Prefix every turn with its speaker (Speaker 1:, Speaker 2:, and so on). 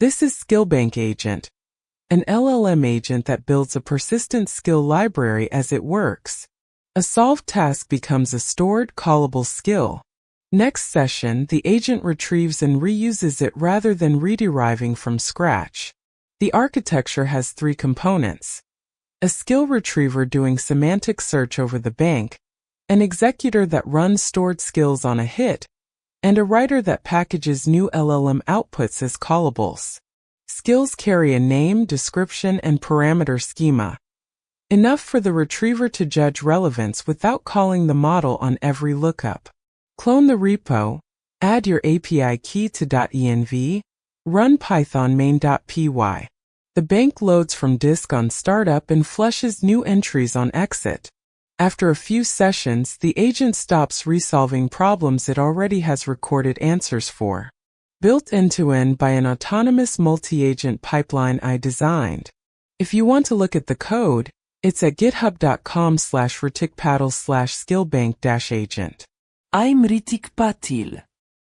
Speaker 1: This is SkillBank Agent, an LLM agent that builds a persistent skill library as it works. A solved task becomes a stored, callable skill. Next session, the agent retrieves and reuses it rather than rederiving from scratch. The architecture has 3 components: a skill retriever doing semantic search over the bank, an executor that runs stored skills on a hit, and a writer that packages new LLM outputs as callables. Skills carry a name, description, and parameter schema, enough for the retriever to judge relevance without calling the model on every lookup. Clone the repo, add your API key to .env, run python main.py. The bank loads from disk on startup and flushes new entries on exit. After a few sessions, the agent stops resolving problems it already has recorded answers for. Built end-to-end by an autonomous multi-agent pipeline I designed. If you want to look at the code, it's at github.com/ritikpatil/skillbank-agent.
Speaker 2: I'm Ritik Patil.